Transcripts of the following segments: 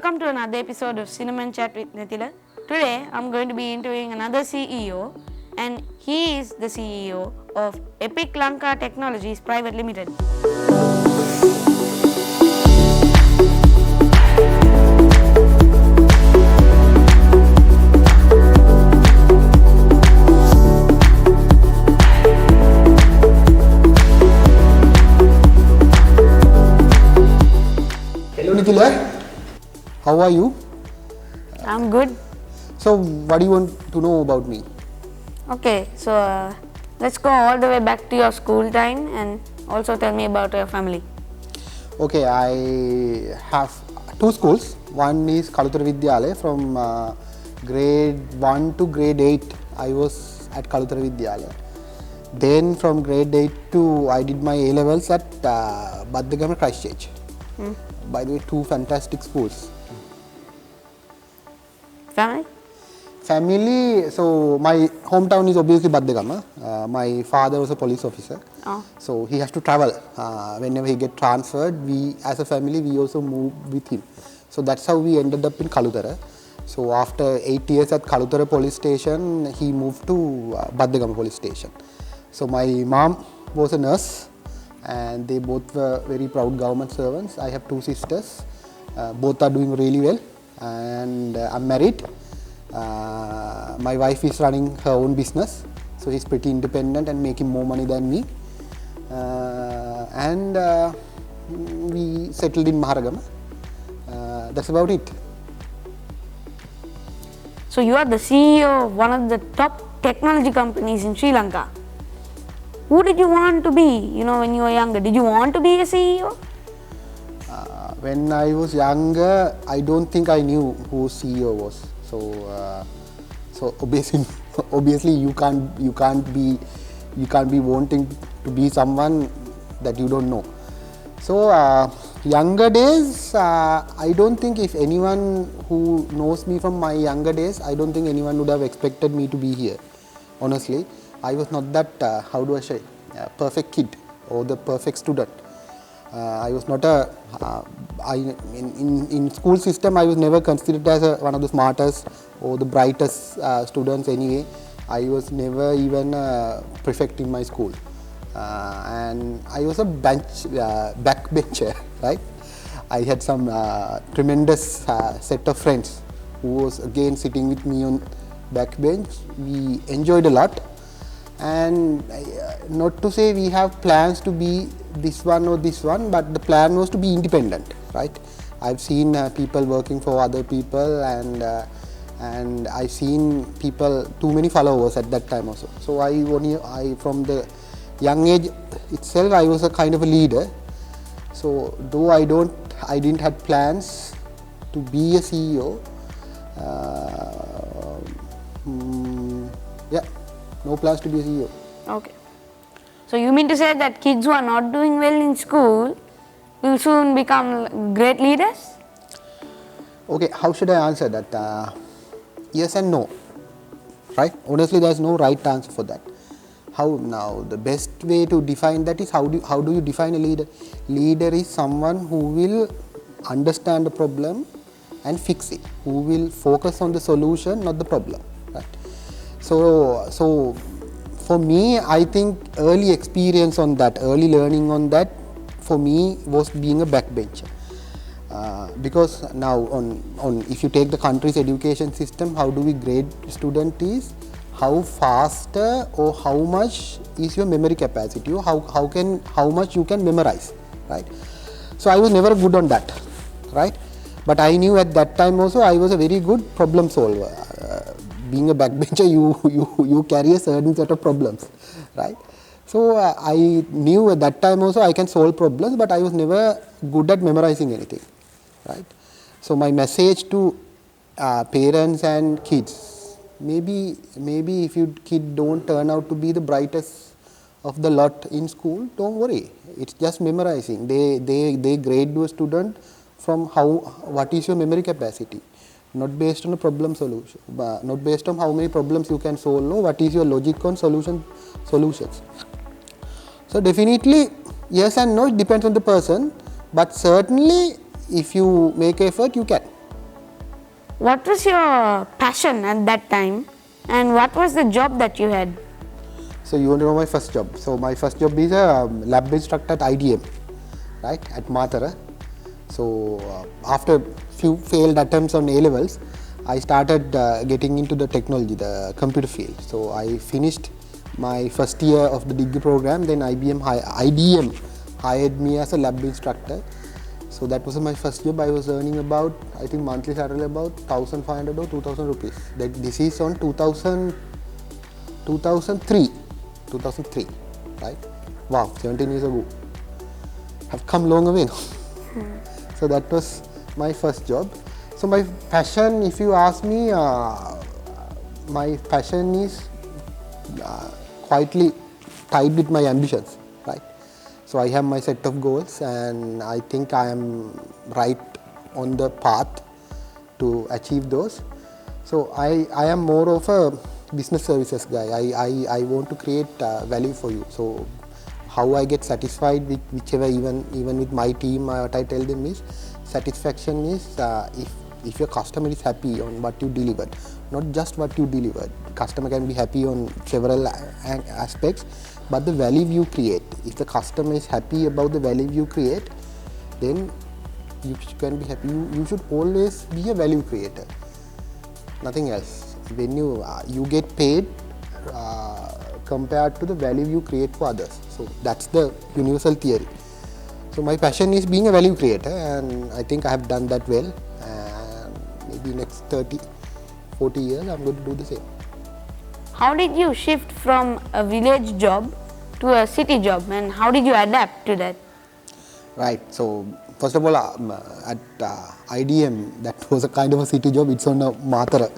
Welcome to another episode of Cinnamon Chat with Nithila. Today I'm going to be interviewing another CEO, and he is the CEO of Epic Lanka Technologies Private Limited. Hello Nithila, how are you? I'm good. So what do you want to know about me? Okay, so let's go all the way back to your school time and also tell me about your family. Okay, I have two schools. One is Kaluthara Vidyalaya. From grade 1 to grade 8 I was at Kaluthara Vidyalaya. Then from grade 8 to I did my A-levels at Baddagama Christchurch. By the way, two fantastic schools. Family? Family, so my hometown is obviously Baddagama. My father was a police officer. Oh. So he has to travel. Whenever he get transferred, we as a family, we also move with him. So that's how we ended up in Kaluthara. So after 8 years at Kaluthara police station, he moved to Baddagama police station. So my mom was a nurse and they both were very proud government servants. I have two sisters. Both are doing really well and I'm married. My wife is running her own business, so he's pretty independent and making more money than me. We settled in Maharagama. That's about it. So you are the CEO of one of the top technology companies in Sri Lanka. Who did you want to be, when you were younger? Did you want to be a CEO? When I was younger, I don't think I knew who CEO was. So obviously you can't be wanting to be someone that you don't know. So younger days, I don't think if anyone who knows me from my younger days, I don't think anyone would have expected me to be here. Honestly, I was not that perfect kid or the perfect student. I was not in school system I was never considered as one of the smartest or the brightest students anyway. I was never even a prefect in my school. And I was a backbencher, right? I had some tremendous set of friends who was again sitting with me on backbench. We enjoyed a lot. And not to say we have plans to be this one or this one, but the plan was to be independent, right? I've seen people working for other people and I've seen people, too many followers at that time also. So I from the young age itself, I was a kind of a leader. So though I didn't have plans to be a CEO, no plans to be a CEO. Okay. So you mean to say that kids who are not doing well in school will soon become great leaders? Okay, how should I answer that? Yes and no, right? Honestly, there's no right answer for that. How now? The best way to define that is how do you define a leader? Leader is someone who will understand the problem and fix it. Who will focus on the solution, not the problem, right? So for me, I think early experience on that, early learning on that, for me was being a backbencher. Because now on if you take the country's education system, how do we grade student is how faster or how much is your memory capacity, or how much you can memorize, right? So I was never good on that, right? But I knew at that time also I was a very good problem solver. Being a backbencher, you carry a certain set of problems, right? So I knew at that time also I can solve problems, but I was never good at memorizing anything, right? So my message to parents and kids, maybe if your kid don't turn out to be the brightest of the lot in school, don't worry. It's just memorizing. They grade you a student from what is your memory capacity. Not based on a problem solution, not based on how many problems you can solve, no, what is your logic on solutions. So definitely yes and no, it depends on the person, but certainly if you make effort you can. what was your passion at that time and what was the job that you had? So you want to know my first job. So my first job is a lab instructor at IDM, right, at Mathura. So after few failed attempts on A levels, I started getting into the technology, the computer field. So I finished my first year of the degree program, then IDM hired me as a lab instructor. So that was my first job. I was earning about, I think monthly salary about 1,500 or 2,000 rupees. This is on 2003, right? Wow, 17 years ago. Have come long way now. So that was my first job. So my passion, if you ask me, my passion is quietly tied with my ambitions, right? So I have my set of goals and I think I am right on the path to achieve those. So I am more of a business services guy. I want to create value for you. So how I get satisfied with whichever, even with my team, what I tell them is satisfaction is if your customer is happy on what you delivered, not just what you delivered. Customer can be happy on several aspects, but the value you create. If the customer is happy about the value you create, then you can be happy. You should always be a value creator, nothing else. When you get paid compared to the value you create for others. So that's the universal theory. So my passion is being a value creator, and I think I have done that well. And maybe next 30-40 years I'm going to do the same. How did you shift from a village job to a city job and how did you adapt to that? Right. So first of all, at IDM, that was a kind of a city job. It's on a Mathura.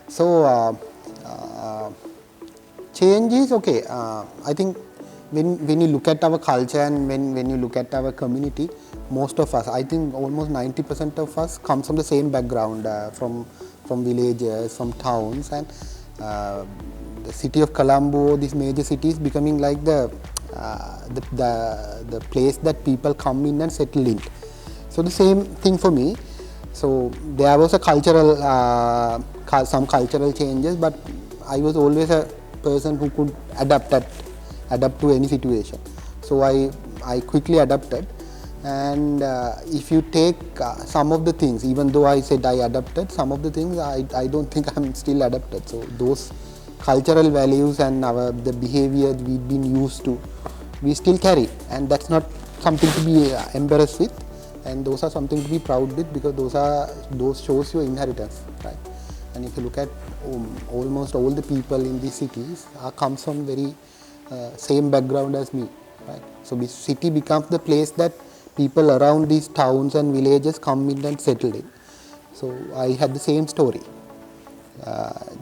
So change is okay. I think when you look at our culture and when you look at our community, most of us, I think almost 90% of us comes from the same background, from villages, from towns, and the city of Colombo, these major cities becoming like the place that people come in and settle in. So the same thing for me. So there was a cultural, some cultural changes, but I was always a person who could adapt to any situation. So I quickly adapted, and if you take some of the things, even though I said I adapted, some of the things I don't think I'm still adapted. So those cultural values and the behavior we've been used to, we still carry, and that's not something to be embarrassed with, and those are something to be proud with, because those shows your inheritance, right? And if you look at almost all the people in these cities comes from very same background as me, right? So this city becomes the place that people around these towns and villages come in and settle in. So I had the same story.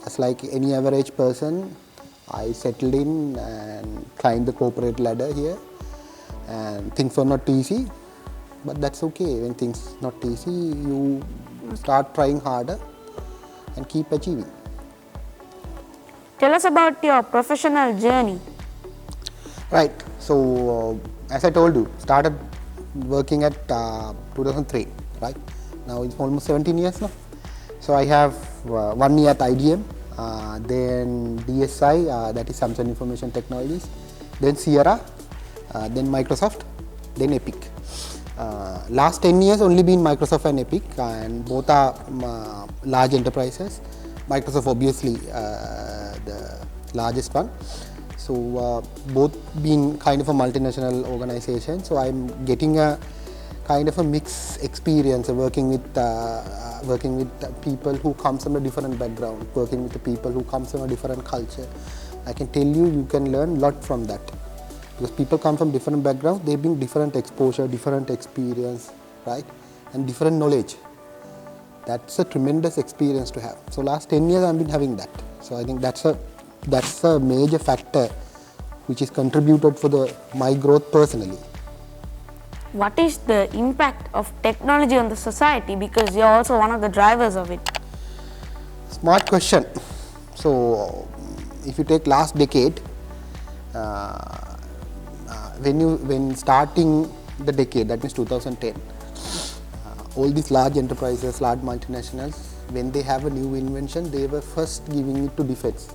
Just like any average person, I settled in and climbed the corporate ladder here, and things were not easy, but that's okay. When things not easy, you start trying harder and keep achieving. Tell us about your professional journey. Right. So as I told you, started working at 2003, right? Now it's almost 17 years now. So I have 1 year at IDM, then DSI, that is Samsung Information Technologies, then Sierra, then Microsoft, then Epic. Last 10 years only been Microsoft and Epic, and both are large enterprises. Microsoft obviously the largest one. So both being kind of a multinational organization. So I'm getting a kind of a mixed experience of working with people who come from a different background, working with the people who come from a different culture. I can tell you can learn a lot from that, because people come from different backgrounds, they bring different exposure, different experience, right, and different knowledge. That's a tremendous experience to have. So last 10 years I've been having that. So I think that's a major factor which is contributed for my growth personally. What is the impact of technology on the society, because you're also one of the drivers of it? Smart question. So if you take last decade, when starting the decade, that means 2010, all these large enterprises, large multinationals when they have a new invention, they were first giving it to defense,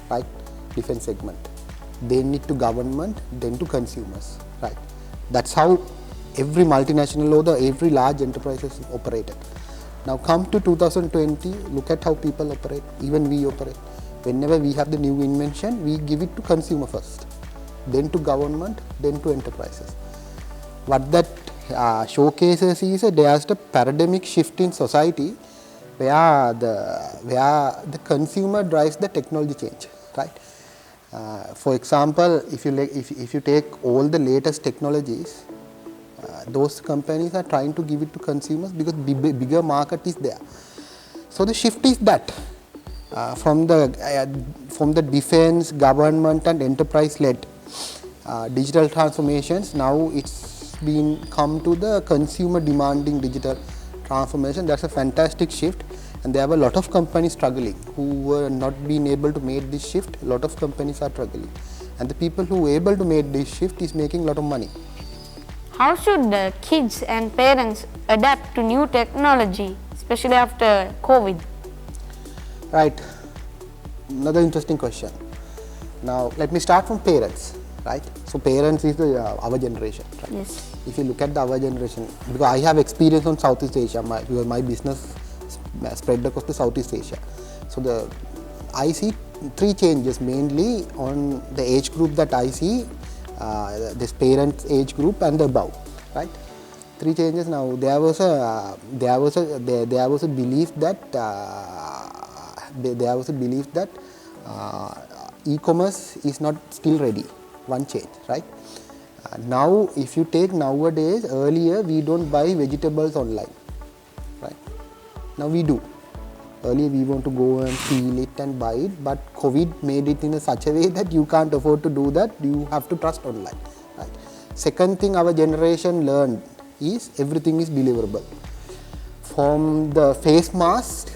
right? Defense segment. Then it to government, then to consumers, right? That's how every multinational or every large enterprises operated. Now come to 2020, look at how people operate, even we operate. Whenever we have the new invention, we give it to consumer first, then to government, then to enterprises. What that showcases is there's a paradigmic shift in society where the consumer drives the technology change, right? For example, if you take all the latest technologies, those companies are trying to give it to consumers because bigger market is there. So the shift is that from the defense, government and enterprise led digital transformations, now it's been come to the consumer demanding digital transformation. That's a fantastic shift, and there were a lot of companies struggling who were not being able to make this shift. A lot of companies are struggling, and the people who were able to make this shift is making a lot of money. How should the kids and parents adapt to new technology, especially after COVID? Right, another interesting question. Now let me start from parents, right? So parents is our generation, right? Yes. If you look at our generation, because I have experience on Southeast Asia, my business spread across the Southeast Asia. So I see three changes mainly on the age group that I see, this parents age group and the above, right? Three changes. Now there was a belief that e-commerce is not still ready. One change, right? Now if you take nowadays, earlier we don't buy vegetables online, right? Now we do. Earlier we want to go and feel it and buy it, but COVID made it in such a way that you can't afford to do that. You have to trust online, right? Second thing our generation learned is everything is deliverable. From the face mask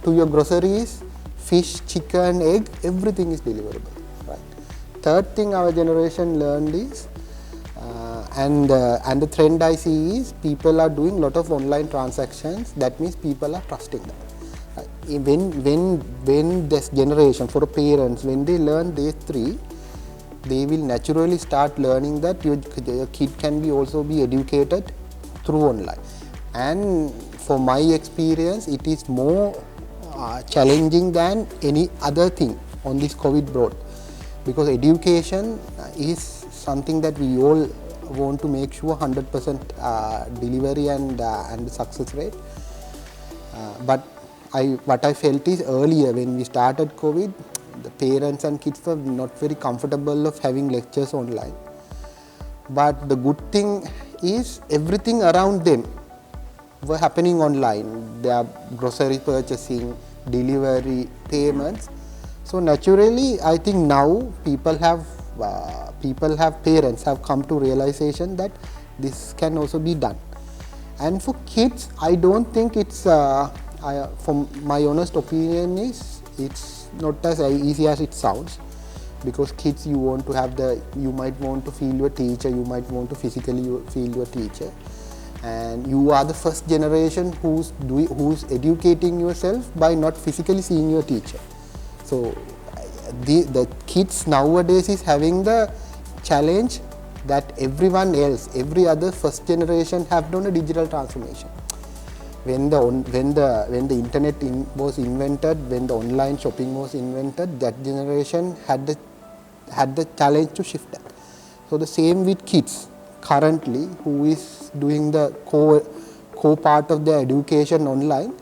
to your groceries, fish, chicken, egg, everything is deliverable, right? Third thing our generation learned is, and the trend I see is people are doing a lot of online transactions. That means people are trusting them. When this generation, for parents, when they learn these three, they will naturally start learning that your kid can also be educated through online. And for my experience, it is more challenging than any other thing on this COVID brought, because education is something that we all want to make sure 100% delivery and success rate. But what I felt is earlier when we started COVID, the parents and kids were not very comfortable of having lectures online. But the good thing is everything around them were happening online. Their grocery purchasing, delivery, payments. So naturally, I think now parents have come to realization that this can also be done. And for kids, I don't think it's, from my honest opinion is, it's not as easy as it sounds, because kids you might want to feel your teacher, you might want to physically feel your teacher, and you are the first generation who's educating yourself by not physically seeing your teacher. So the kids nowadays is having the challenge that everyone else, every other first generation have done a digital transformation. When the internet was invented, when the online shopping was invented, that generation had the challenge to shift that. So the same with kids currently, who is doing the core part of their education online.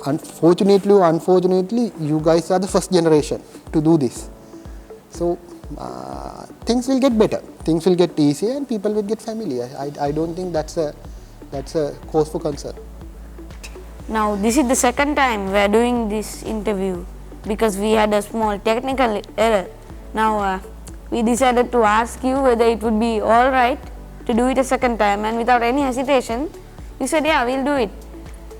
Unfortunately or unfortunately, you guys are the first generation to do this. So things will get better, things will get easier, and people will get familiar. I don't think that's a cause for concern. Now this is the second time we are doing this interview because we had a small technical error. Now we decided to ask you whether it would be alright to do it a second time, and without any hesitation you said, yeah, we'll do it.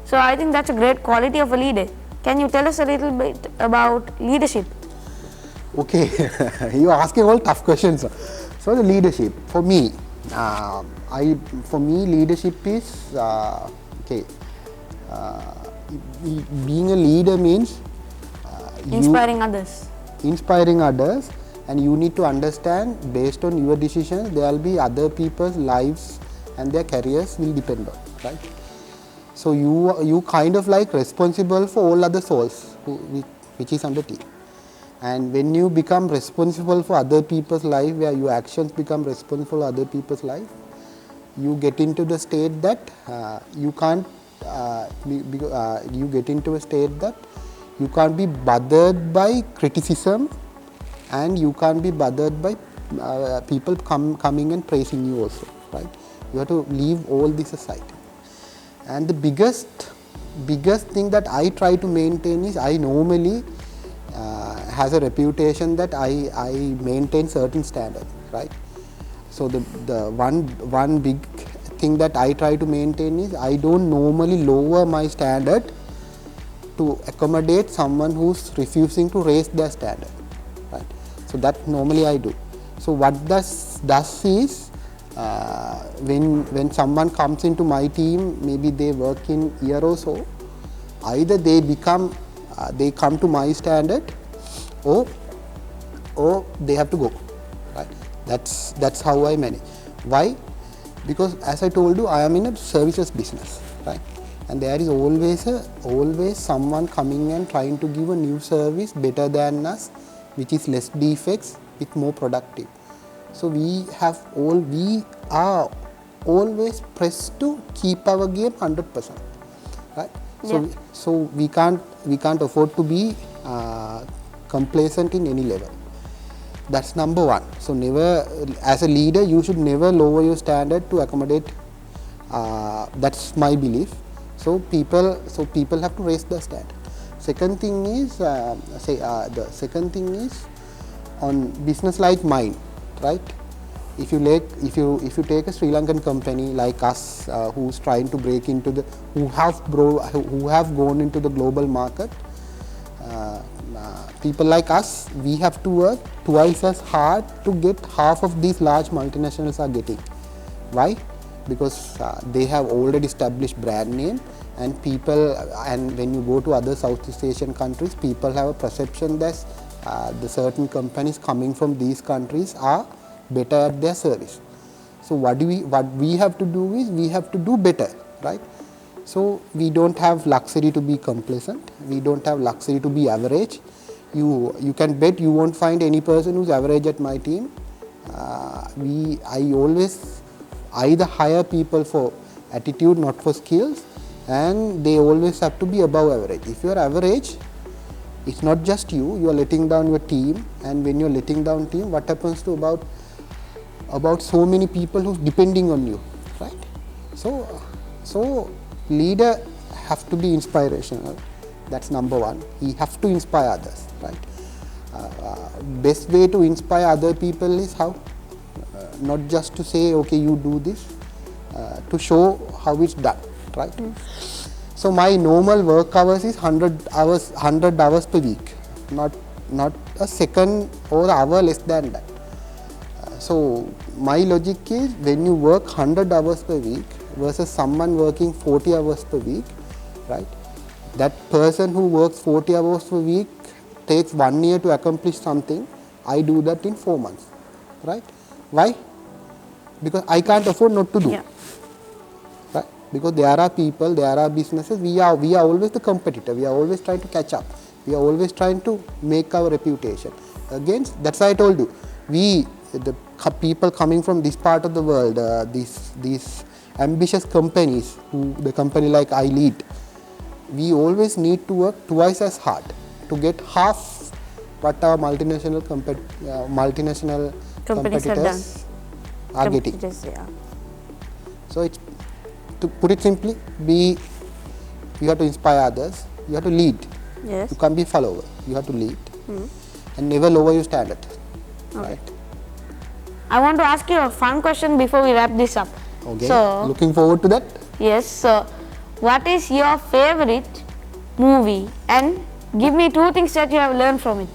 So I think that's a great quality of a leader. Can you tell us a little bit about leadership? Okay, you are asking all tough questions. So the leadership, for me, leadership is being a leader means Inspiring others. inspiring others, and you need to understand based on your decisions there will be other people's lives and their careers will depend on, right? So you kind of like responsible for all other souls which is under team. And when you become responsible for other people's life, where your actions become responsible for other people's life, you get into the state that you can't you get into a state that you can't be bothered by criticism, and you can't be bothered by people coming and praising you also, right? You have to leave all this aside. And the biggest thing that I try to maintain is I normally has a reputation that I maintain certain standard, right? So the one big thing that I try to maintain is I don't normally lower my standard to accommodate someone who's refusing to raise their standard, right? So that normally I do. So what does is when someone comes into my team, maybe they work in a year or so, either they become they come to my standard, or they have to go, right? That's how I manage. Why? Because as I told you, I am in a services business, right? And there is always someone coming and trying to give a new service better than us, which is less defects with more productive. So we are always pressed to keep our game 100%, right? Yeah. So we can't afford to be complacent in any level. That's number one. So never, as a leader, you should never lower your standard to accommodate. That's my belief. So people have to raise the standard. Second thing is the second thing is on business like mine, right? If you take a Sri Lankan company like us, who's trying to break into the who have gone into the global market, people like us, we have to work twice as hard to get half of these large multinationals are getting. Why? Because they have already established brand name, and people, and when you go to other Southeast Asian countries, people have a perception that the certain companies coming from these countries are better at their service. So what we have to do is we have to do better, right? So we don't have luxury to be complacent. We don't have luxury to be average. You can bet you won't find any person who's average at my team. I always either hire people for attitude, not for skills, and they always have to be above average. If you are average, it's not just you are letting down your team, and when you're letting down team, what happens to about so many people who's depending on you, right? So leader have to be inspirational. That's number one. He have to inspire others, right? Best way to inspire other people is how, not just to say, okay, you do this, to show how it's done, right? So my normal work hours is 100 hours per week, not a second or hour less than that. So my logic is, when you work 100 hours per week versus someone working 40 hours per week, right? That person who works 40 hours per week takes 1 year to accomplish something. I do that in 4 months, right? Why? Because I can't afford not to do. Yeah. Right? Because there are people, there are businesses. We are always the competitor. We are always trying to catch up. We are always trying to make our reputation. Against, that's why I told you, the people coming from this part of the world, these ambitious companies, the company like I lead, we always need to work twice as hard to get half what our multinational competitors are getting. Yeah. So it's, to put it simply, you have to inspire others, you have to lead. Yes. You can't be a follower, you have to lead, and never lower your standard. Okay. Right? I want to ask you a fun question before we wrap this up. Okay. So, Looking forward to that. yes, so what is your favorite movie, and give me 2 things that you have learned from it.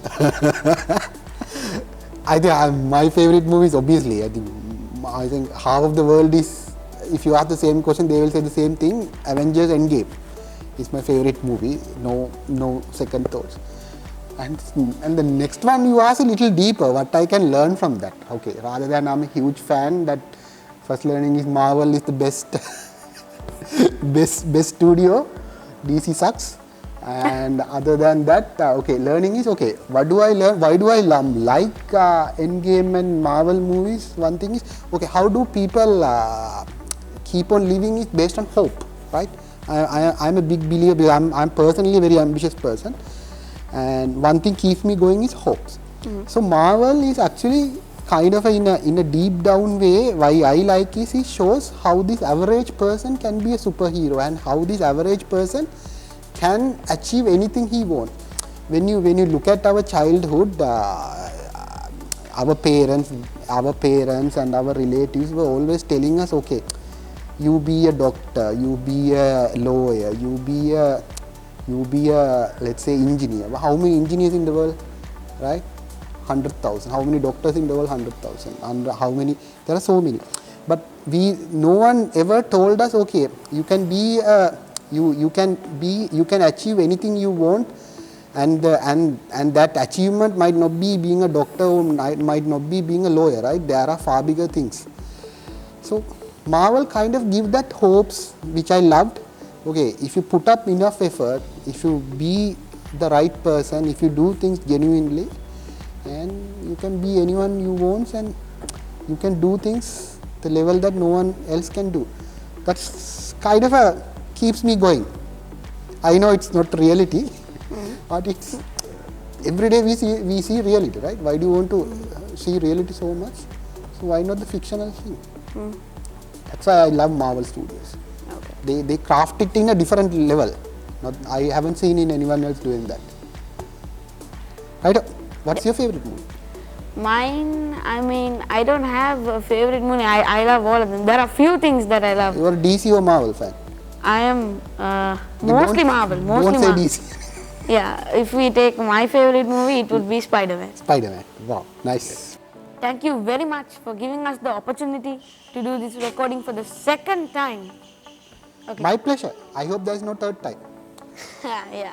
I think my favorite movies, obviously, I think half of the world is, if you ask the same question, they will say the same thing, Avengers Endgame. is my favorite movie. No second thoughts. And the next one you ask a little deeper, what I can learn from that. Okay, rather than I'm a huge fan that first learning is Marvel is the best best studio, DC sucks. And other than that, okay, learning is okay. What do I learn? Why do I like Endgame and Marvel movies? One thing is, okay, how do people keep on living is based on hope, right? I'm a big believer, because I'm personally a very ambitious person, and one thing keeps me going is hopes. So Marvel is actually kind of in a deep down way, why I like is it shows how this average person can be a superhero and how this average person can achieve anything he wants. When you look at our childhood, our parents and our relatives were always telling us, okay, you be a doctor, you be a lawyer, you be a let's say engineer. How many engineers in the world, right? 100,000. How many doctors in the world? 100,000. And how many? There are so many. But no one ever told us, okay, you can be you can achieve anything you want, and that achievement might not be being a doctor or might not be being a lawyer, right? There are far bigger things. So Marvel kind of give that hopes, which I loved. Okay, if you put up enough effort, if you be the right person, if you do things genuinely, and you can be anyone you want, and you can do things the level that no one else can do. That's kind of keeps me going. I know it's not reality, but it's every day we see reality, right? Why do you want to see reality so much? So why not the fictional thing? That's why I love Marvel Studios. Okay. They craft it in a different level. I haven't seen in anyone else doing that. Right? What's your favorite movie? Mine, I mean, I don't have a favorite movie. I love all of them. There are few things that I love. You are a DC or Marvel fan? I am mostly Marvel. Mostly don't say Marvel. DC. Yeah, if we take my favorite movie, it would be Spider-Man. Spider-Man. Wow, nice. Thank you very much for giving us the opportunity to do this recording for the second time. Okay. My pleasure. I hope there is no third time. Yeah.